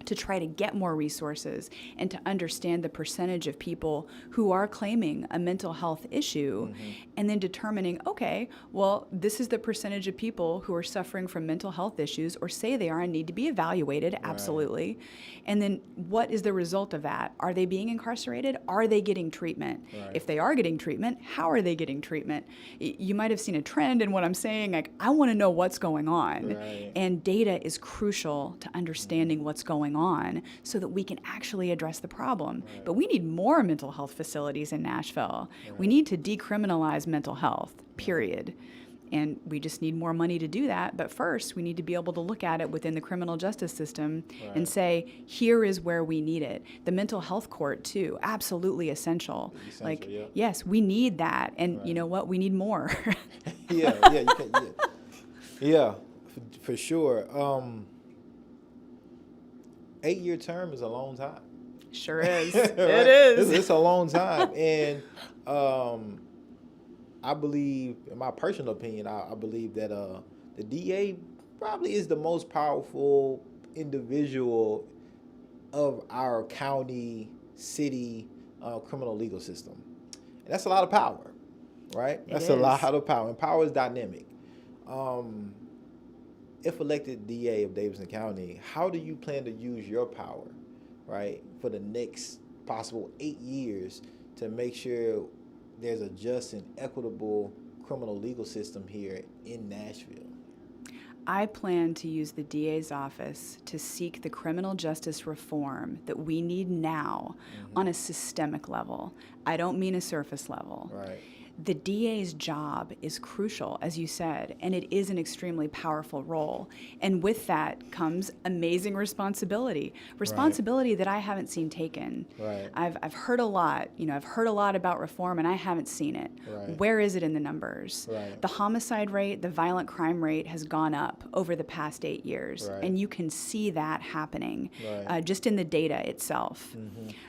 [SPEAKER 2] to try to get more resources and to understand the percentage of people who are claiming a mental health issue and then determining, okay, well, this is the percentage of people who are suffering from mental health issues or say they are and need to be evaluated, absolutely. And then what is the result of that? Are they being incarcerated? Are they getting treatment? If they are getting treatment, how are they getting treatment? You might have seen a trend in what I'm saying. Like, I want to know what's going on. And data is crucial to understanding what's going on so that we can actually address the problem. But we need more mental health facilities in Nashville. We need to decriminalize mental health, period. And we just need more money to do that. But first, we need to be able to look at it within the criminal justice system and say, here is where we need it. The mental health court, too, absolutely essential. Yes, we need that. And you know what? We need more.
[SPEAKER 1] For sure. 8-year term is a long time.
[SPEAKER 2] Sure is. It is.
[SPEAKER 1] It's a long time. And I believe, in my personal opinion, I believe that the DA probably is the most powerful individual of our county, city, criminal legal system. And that's a lot of power, right? That's a lot of power. And power is dynamic. If elected DA of Davidson County, how do you plan to use your power, right, for the next possible 8 years to make sure there's a just and equitable criminal legal system here in Nashville?
[SPEAKER 2] I plan to use the DA's office to seek the criminal justice reform that we need now on a systemic level. I don't mean a surface level. The DA's job is crucial, as you said, and it is an extremely powerful role. And with that comes amazing responsibility that I haven't seen taken. I've heard a lot, I've heard a lot about reform, and I haven't seen it. Where is it in the numbers? The homicide rate, the violent crime rate has gone up over the past 8 years, and you can see that happening just in the data itself.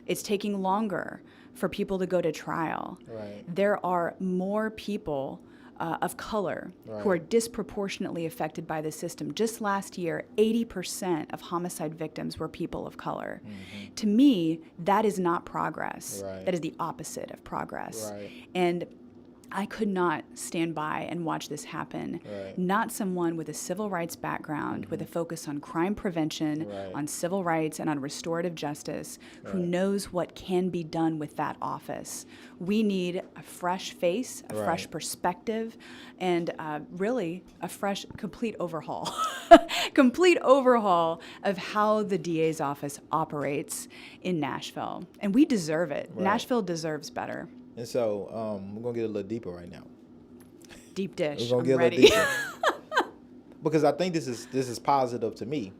[SPEAKER 2] It's taking longer for people to go to trial. There are more people of color who are disproportionately affected by the system. Just last year, 80% of homicide victims were people of color. To me, that is not progress. That is the opposite of progress. And I could not stand by and watch this happen. Not someone with a civil rights background, with a focus on crime prevention, on civil rights, and on restorative justice, who knows what can be done with that office. We need a fresh face, a fresh perspective, and really a fresh, complete overhaul. Complete overhaul of how the DA's office operates in Nashville. And we deserve it. Nashville deserves better.
[SPEAKER 1] And so we're going to get a little deeper right now.
[SPEAKER 2] Deep dish.
[SPEAKER 1] We're going to get
[SPEAKER 2] ready.
[SPEAKER 1] a little deeper. Because I think this is positive to me,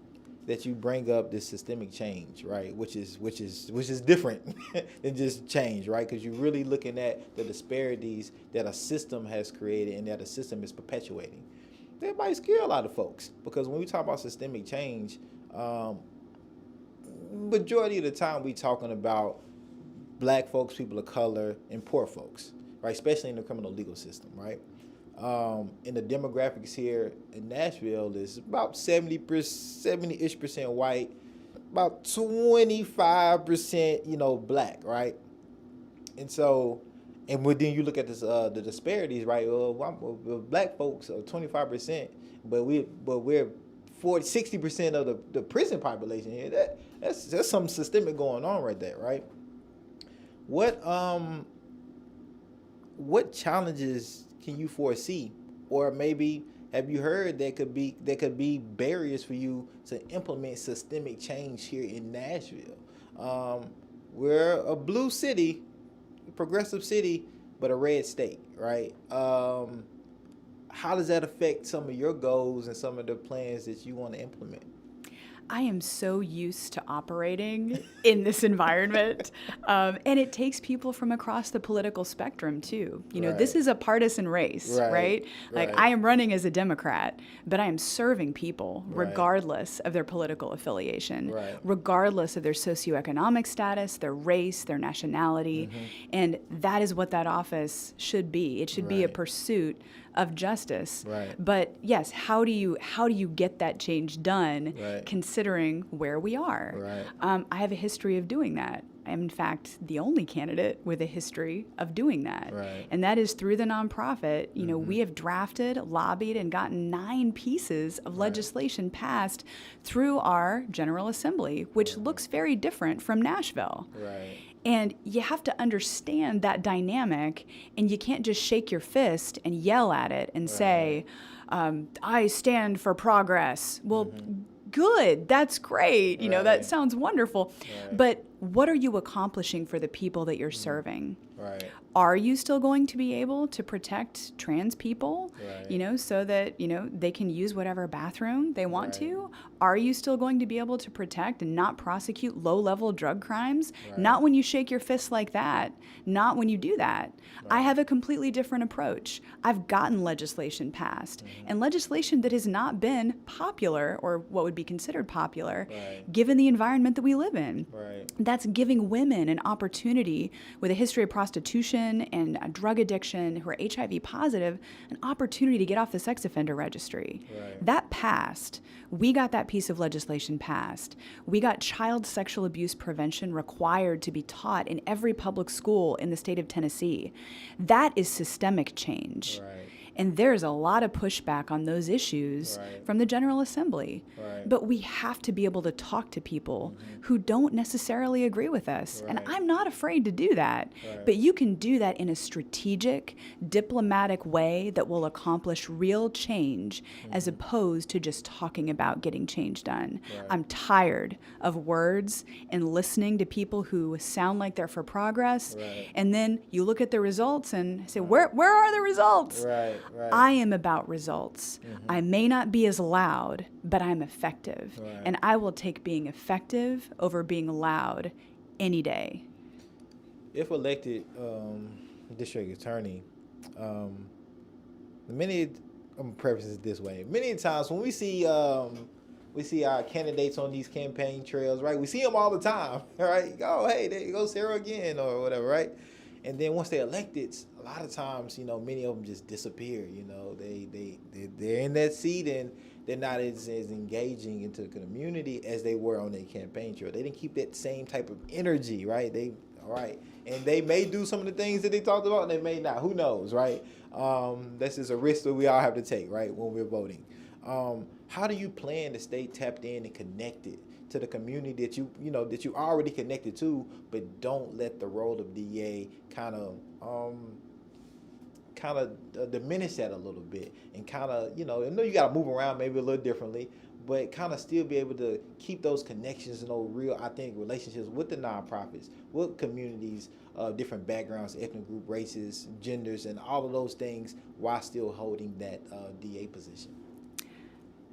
[SPEAKER 1] that you bring up this systemic change, right? Which is different than just change, right? Because you're really looking at the disparities that a system has created and that a system is perpetuating, that might scare a lot of folks, because when we talk about systemic change, majority of the time we talking about black folks, people of color, and poor folks, right? Especially in the criminal legal system, right? In the demographics here in Nashville is about 70-ish% white, about 25%, black, right? And so, and then you look at this, the disparities, right? Black folks are 25%, but we're 60% of the prison population here. That's some systemic going on right there, right? What challenges can you foresee, or maybe have you heard that could be barriers for you to implement systemic change here in Nashville? We're a blue city, progressive city, but a red state, right? How does that affect some of your goals and some of the plans that you want to implement?
[SPEAKER 2] I am so used to operating in this environment. And it takes people from across the political spectrum, too. This is a partisan race, right? Like, I am running as a Democrat, but I am serving people regardless of their political affiliation, regardless of their socioeconomic status, their race, their nationality. And that is what that office should be. It should be a pursuit of justice. But yes, how do you get that change done, considering where we are? I have a history of doing that. I am, in fact, the only candidate with a history of doing that. And that is through the nonprofit. We have drafted, lobbied, and gotten 9 pieces of legislation passed through our General Assembly, which looks very different from Nashville. And you have to understand that dynamic, and you can't just shake your fist and yell at it and say, I stand for progress. Well, good, that's great. That sounds wonderful. But what are you accomplishing for the people that you're serving? Are you still going to be able to protect trans people, so that, they can use whatever bathroom they want to? Are you still going to be able to protect and not prosecute low-level drug crimes? Not when you shake your fist like that. Not when you do that. I have a completely different approach. I've gotten legislation passed, and legislation that has not been popular, or what would be considered popular, given the environment that we live in. That's giving women an opportunity with a history of prostitution and a drug addiction who are HIV positive, an opportunity to get off the sex offender registry. That passed. We got that piece of legislation passed. We got child sexual abuse prevention required to be taught in every public school in the state of Tennessee. That is systemic change. And there's a lot of pushback on those issues from the General Assembly. But we have to be able to talk to people who don't necessarily agree with us. And I'm not afraid to do that. But you can do that in a strategic, diplomatic way that will accomplish real change, as opposed to just talking about getting change done. I'm tired of words and listening to people who sound like they're for progress. And then you look at the results and say, where are the results? I am about results. I may not be as loud, but I'm effective. And I will take being effective over being loud any day.
[SPEAKER 1] If elected district attorney, I'm prefacing it this way. Many times when we see our candidates on these campaign trails, right? We see them all the time, right? Oh, hey, there you go, Sara again, or whatever, right? And then once they're elected, a lot of times, many of them just disappear. They're in that seat and they're not as engaging into the community as they were on their campaign trail. They didn't keep that same type of energy, right? And they may do some of the things that they talked about, and they may not. Who knows, right? That's just a risk that we all have to take, right, when we're voting. How do you plan to stay tapped in and connected to the community that you already connected to, but don't let the role of DA kind of diminish that a little bit, and kind of, I know you got to move around maybe a little differently, but kind of still be able to keep those connections and those real, I think, relationships with the nonprofits, with communities, different backgrounds, ethnic group, races, genders, and all of those things, while still holding that DA position?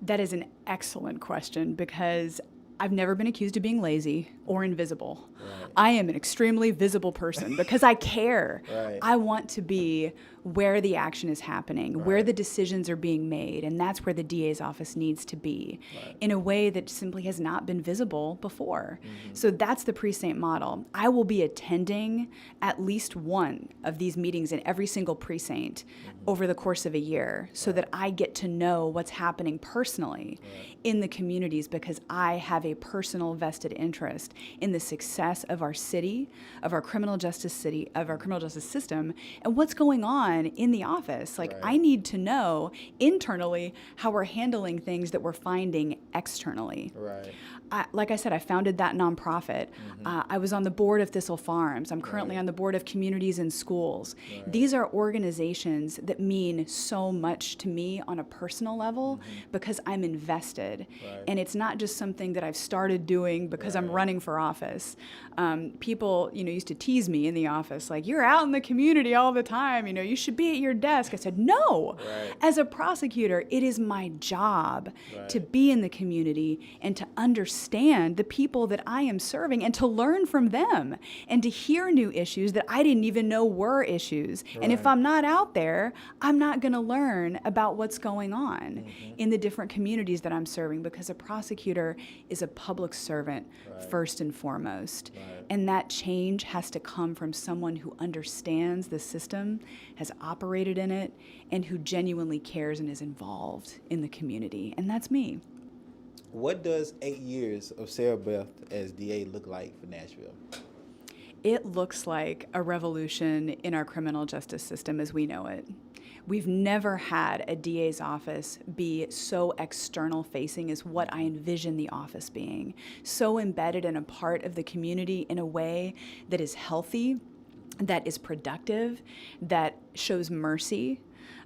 [SPEAKER 2] That is an excellent question, because I've never been accused of being lazy or invisible. I am an extremely visible person because I care. I want to be where the action is happening, where the decisions are being made, and that's where the DA's office needs to be in a way that simply has not been visible before. So that's the precinct model. I will be attending at least one of these meetings in every single precinct over the course of a year so that I get to know what's happening personally in the communities, because I have a personal vested interest in the success of our city, of our criminal justice system, and what's going on in the office. Like, I need to know internally how we're handling things that we're finding externally. Like I said, I founded that nonprofit. I was on the board of Thistle Farms. I'm currently on the board of Communities in Schools. These are organizations that mean so much to me on a personal level because I'm invested. And it's not just something that I've started doing because I'm running for office. People, used to tease me in the office, like, you're out in the community all the time, you should be at your desk. I said, no. As a prosecutor, it is my job to be in the community and to understand the people that I am serving and to learn from them and to hear new issues that I didn't even know were issues. And if I'm not out there, I'm not going to learn about what's going on in the different communities that I'm serving, because a prosecutor is a public servant first and foremost. And that change has to come from someone who understands the system, has operated in it, and who genuinely cares and is involved in the community. And that's me.
[SPEAKER 1] What does 8 years of Sara Beth as DA look like for Nashville?
[SPEAKER 2] It looks like a revolution in our criminal justice system as we know it. We've never had a DA's office be so external facing as what I envision the office being. So embedded in a part of the community in a way that is healthy, that is productive, that shows mercy,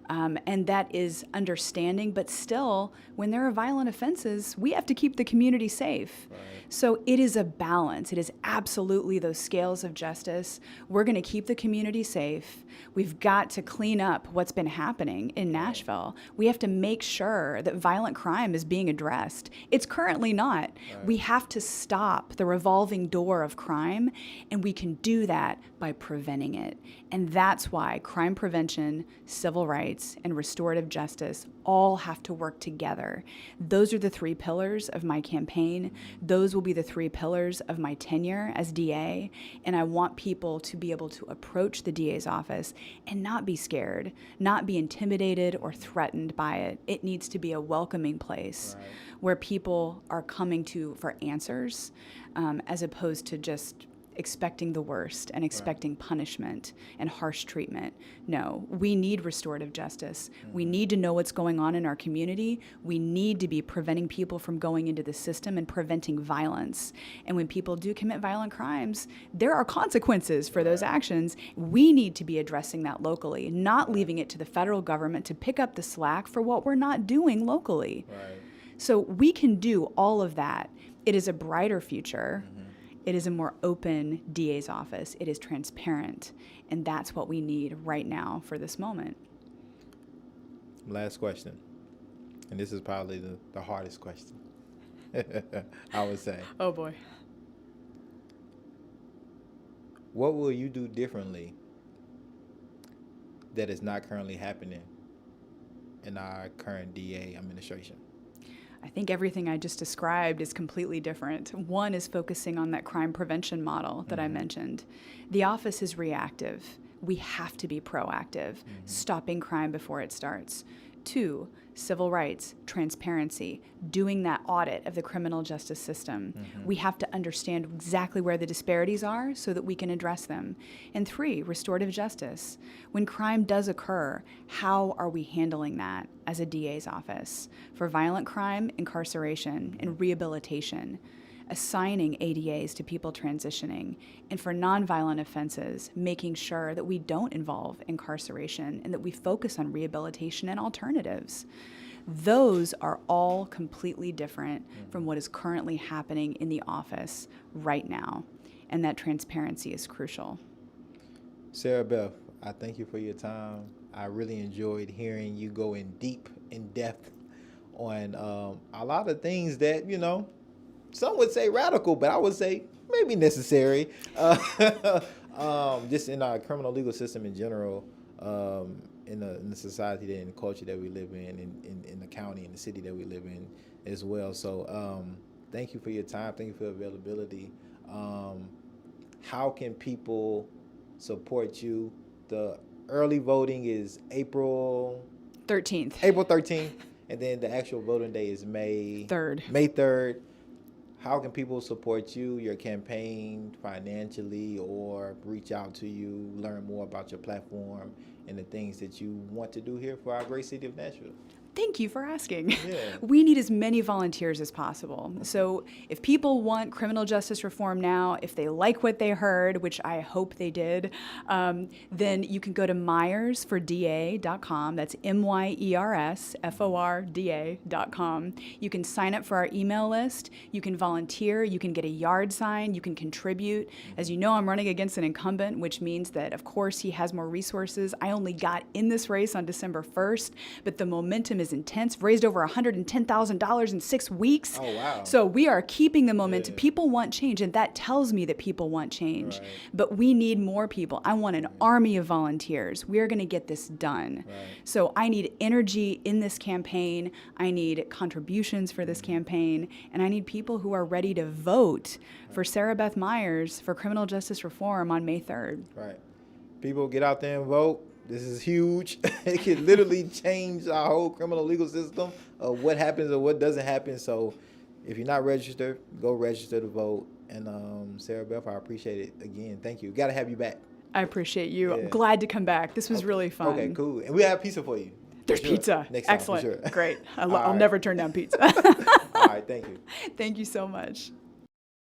[SPEAKER 2] and that is understanding. But still, when there are violent offenses, we have to keep the community safe. So it is a balance. It is absolutely those scales of justice. We're going to keep the community safe. We've got to clean up what's been happening in Nashville. We have to make sure that violent crime is being addressed. It's currently not. We have to stop the revolving door of crime, and we can do that by preventing it. And that's why crime prevention, civil rights, and restorative justice all have to work together. Those are the 3 pillars of my campaign. Those will be the 3 pillars of my tenure as DA. And I want people to be able to approach the DA's office and not be scared, not be intimidated or threatened by it. It needs to be a welcoming place where people are coming to for answers, as opposed to just expecting the worst and expecting punishment and harsh treatment. No, we need restorative justice. We need to know what's going on in our community. We need to be preventing people from going into the system and preventing violence. And when people do commit violent crimes, there are consequences for those actions. We need to be addressing that locally, not leaving it to the federal government to pick up the slack for what we're not doing locally. So we can do all of that. It is a brighter future. It is a more open DA's office. It is transparent. And that's what we need right now for this moment.
[SPEAKER 1] Last question. And this is probably the hardest question, I would say.
[SPEAKER 2] Oh, boy.
[SPEAKER 1] What will you do differently that is not currently happening in our current DA administration?
[SPEAKER 2] I think everything I just described is completely different. One is focusing on that crime prevention model that I mentioned. The office is reactive. We have to be proactive, stopping crime before it starts. 2, civil rights, transparency, doing that audit of the criminal justice system. We have to understand exactly where the disparities are so that we can address them. And 3, restorative justice. When crime does occur, how are we handling that as a DA's office? For violent crime, incarceration and rehabilitation. Assigning ADAs to people transitioning, and for nonviolent offenses, making sure that we don't involve incarceration and that we focus on rehabilitation and alternatives. Those are all completely different from what is currently happening in the office right now, and that transparency is crucial.
[SPEAKER 1] Sara Beth, I thank you for your time. I really enjoyed hearing you go in depth on a lot of things that, some would say radical, but I would say maybe necessary. Just in our criminal legal system in general. in the society that, in the culture that we live in the county, in the city that we live in as well. So thank you for your time. Thank you for your availability. How can people support you? The early voting is April
[SPEAKER 2] 13th.
[SPEAKER 1] April 13th, and then the actual voting day is May
[SPEAKER 2] 3rd.
[SPEAKER 1] May 3rd. How can people support you, your campaign, financially, or reach out to you, learn more about your platform and the things that you want to do here for our great city of Nashville?
[SPEAKER 2] Thank you for asking.
[SPEAKER 1] Yeah.
[SPEAKER 2] We need as many volunteers as possible. So if people want criminal justice reform now, if they like what they heard, which I hope they did, then you can go to myersforda.com. That's MYERSFORDA.com. You can sign up for our email list. You can volunteer. You can get a yard sign. You can contribute. As you know, I'm running against an incumbent, which means that, of course, he has more resources. I only got in this race on December 1st, but the momentum is intense. Raised over $110,000 in 6 weeks.
[SPEAKER 1] Oh, wow.
[SPEAKER 2] So we are keeping the momentum.
[SPEAKER 1] Yeah.
[SPEAKER 2] People want change, and that tells me that people want change.
[SPEAKER 1] Right.
[SPEAKER 2] But we need more people. I want an army of volunteers. We are going to get this done.
[SPEAKER 1] Right.
[SPEAKER 2] So I need energy in this campaign. I need contributions for this campaign. And I need people who are ready to vote for Sara Beth Myers for criminal justice reform on May 3rd.
[SPEAKER 1] Right. People, get out there and vote. This is huge. It can literally change our whole criminal legal system of what happens or what doesn't happen. So if you're not registered, go register to vote. And Sara Beth, I appreciate it again. Thank you. Got to have you back.
[SPEAKER 2] I appreciate you.
[SPEAKER 1] Yeah.
[SPEAKER 2] I'm glad to come back. This was really fun.
[SPEAKER 1] Okay, cool. And we have pizza for you.
[SPEAKER 2] There's
[SPEAKER 1] Sure.
[SPEAKER 2] pizza.
[SPEAKER 1] Next time,
[SPEAKER 2] Excellent.
[SPEAKER 1] for sure.
[SPEAKER 2] Great. I'll
[SPEAKER 1] right.
[SPEAKER 2] never turn down pizza.
[SPEAKER 1] All right. Thank you.
[SPEAKER 2] Thank you so much.